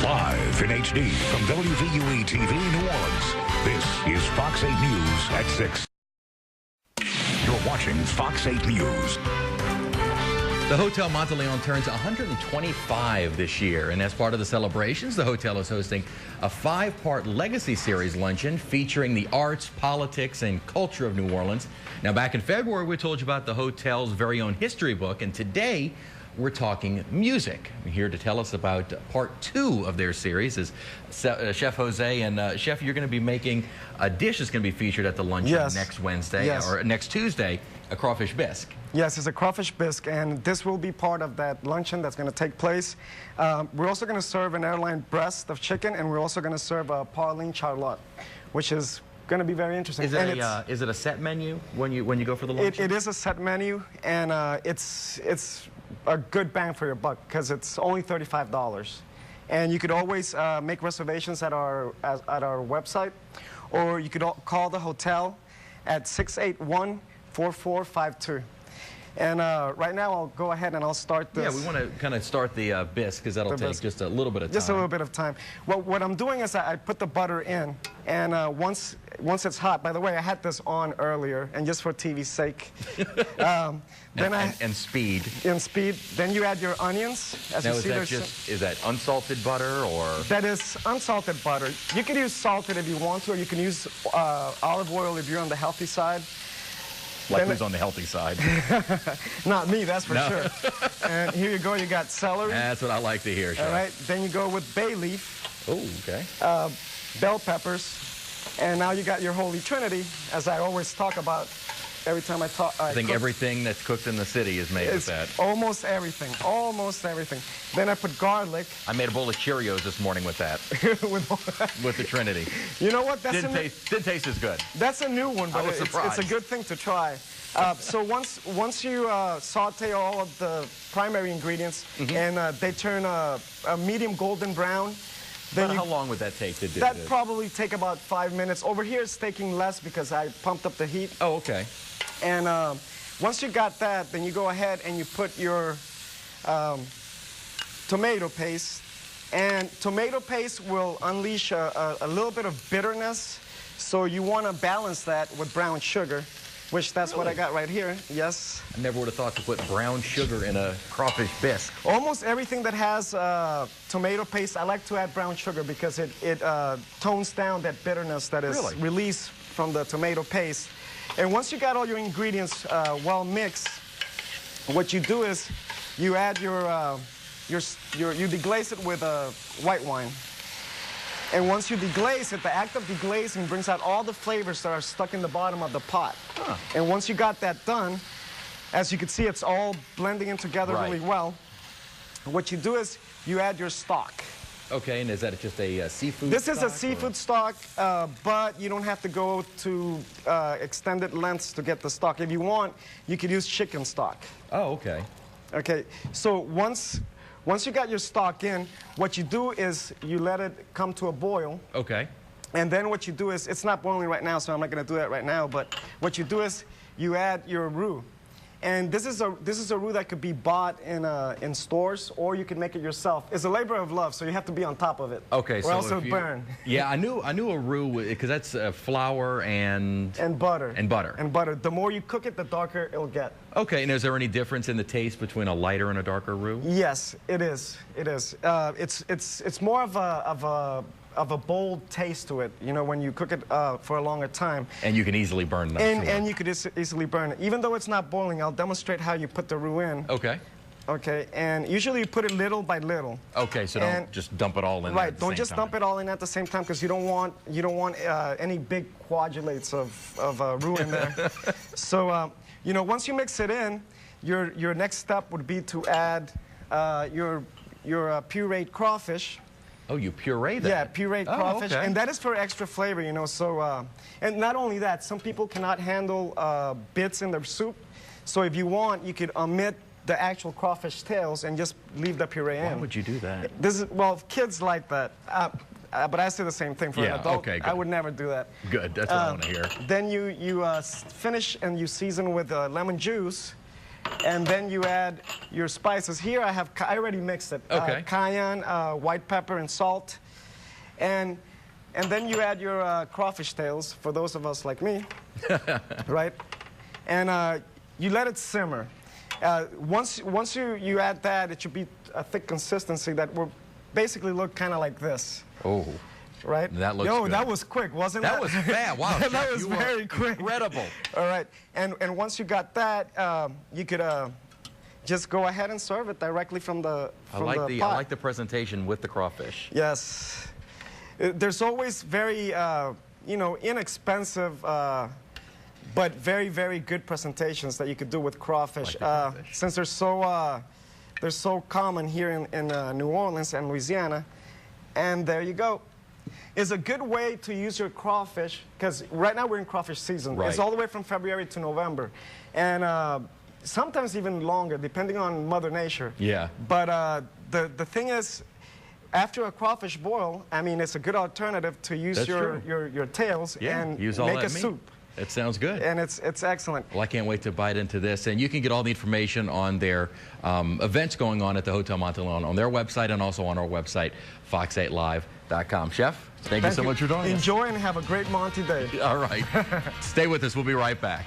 Live in HD from WVUE TV New Orleans, this is Fox 8 News at 6. You're watching Fox 8 News. The Hotel Monteleone turns 125 this year, and as part of the celebrations, the hotel is hosting a 5-part Legacy Series luncheon featuring the arts, politics, and culture of New Orleans. Now, back in February, we told you about the hotel's very own history book, and today, we're talking music. Here to tell us about part 2 of their series is Chef Jose. And Chef, you're going to be making a dish that's going to be featured at the luncheon next Wednesday or next Tuesday, a crawfish bisque. Yes, it's a crawfish bisque, and this will be part of that luncheon that's going to take place. We're also going to serve an airline breast of chicken, and we're also going to serve a Parline Charlotte, which is going to be very interesting. Is it a set menu when you go for the luncheon? It is a set menu, and it's a good bang for your buck because it's only $35. And you could always make reservations at our website, or you could call the hotel at 681-4452. And right now, I'll go ahead and I'll start this. Yeah, we want to kind of start the bisque because that'll take just a little bit of time. Just a little bit of time. Well, what I'm doing is I put the butter in, and once it's hot, by the way, I had this on earlier, and just for TV's sake. And speed. And speed. Then you add your onions. As now, you see is that unsalted butter or? That is unsalted butter. You can use salted if you want to, or you can use olive oil if you're on the healthy side. Like who's on the healthy side? Not me, that's for sure. And here you go, you got celery. That's what I like to hear, Chef. All right, then you go with bay leaf. Oh, okay. Bell peppers. And now you got your Holy Trinity, as I always talk about every time I talk. I think everything that's cooked in the city is made with that. Almost everything, almost everything. Then I put garlic. I made a bowl of Cheerios this morning with that. with the Trinity. You know what? Didn't taste as good. That's a new one, but it's a good thing to try. So once you saute all of the primary ingredients and they turn a medium golden brown, then how long would that take to do? That'd probably take about 5 minutes. Over here it's taking less because I pumped up the heat. Oh, okay. And once you got that, then you go ahead and you put your tomato paste. And tomato paste will unleash a little bit of bitterness. So you want to balance that with brown sugar, which that's what I got right here. Yes. I never would have thought to put brown sugar in a crawfish bisque. Almost everything that has tomato paste, I like to add brown sugar because it tones down that bitterness that is released from the tomato paste. And once you got all your ingredients well mixed, what you do is you add you deglaze it with white wine. And once you deglaze it, the act of deglazing brings out all the flavors that are stuck in the bottom of the pot. Huh. And once you got that done, as you can see, it's all blending in together really well. What you do is you add your stock. Okay, and is that just a seafood stock? This is a seafood stock, but you don't have to go to extended lengths to get the stock. If you want, you could use chicken stock. Oh, okay. Okay, so once you got your stock in, what you do is you let it come to a boil. Okay. And then what you do is, it's not boiling right now, so I'm not going to do that right now, but what you do is you add your roux. And this is a roux that could be bought in stores, or you can make it yourself. It's a labor of love, so you have to be on top of it. Okay, or so else it'll burn. Yeah, I knew a roux because that's flour and butter. And butter. And butter. The more you cook it, the darker it'll get. Okay, and is there any difference in the taste between a lighter and a darker roux? Yes, it is. It is. It's more of a bold taste to it, you know, when you cook it for a longer time. And you can easily burn them. And you could easily burn it. Even though it's not boiling, I'll demonstrate how you put the roux in. Okay. Okay, and usually you put it little by little. Okay, so don't just dump it all in there at the same time. Right, don't just dump it all in at the same time because you don't want any big coagulates of roux in there. So, you know, once you mix it in, your next step would be to add your pureed crawfish. Oh, you puree that? Yeah, pureed crawfish, okay. And that is for extra flavor, you know. So, and not only that, some people cannot handle bits in their soup. So if you want, you could omit the actual crawfish tails and just leave the puree in. Why would you do that? Well, kids like that. But I say the same thing for an adult. Okay, good. I would never do that. Good, that's what I want to hear. Then you finish and you season with lemon juice. And then you add your spices. Here I already mixed it. Okay. Cayenne, white pepper, and salt. And then you add your crawfish tails, for those of us like me, right? And you let it simmer. Once you add that, it should be a thick consistency that will basically look kind of like this. Oh. Right? That looks good. That was quick, wasn't it? That was fast. Wow, that Chef, was very quick. Incredible. All right. And once you got that, you could just go ahead and serve it directly from the pot. I like the presentation with the crawfish. Yes. There's always very, inexpensive, but very, very good presentations that you could do with crawfish. Since they're so common here in New Orleans and Louisiana. And there you go. It's a good way to use your crawfish, because right now we're in crawfish season. Right. It's all the way from February to November. And sometimes even longer, depending on Mother Nature. Yeah. But the thing is, after a crawfish boil, I mean, it's a good alternative to use your tails and use all make that a meat. soup. It sounds good. And it's excellent. Well, I can't wait to bite into this. And you can get all the information on their events going on at the Hotel Monteleone on their website and also on our website, fox8live.com. Chef, thank you so much for joining us. Enjoy and have a great Monty day. All right. Stay with us. We'll be right back.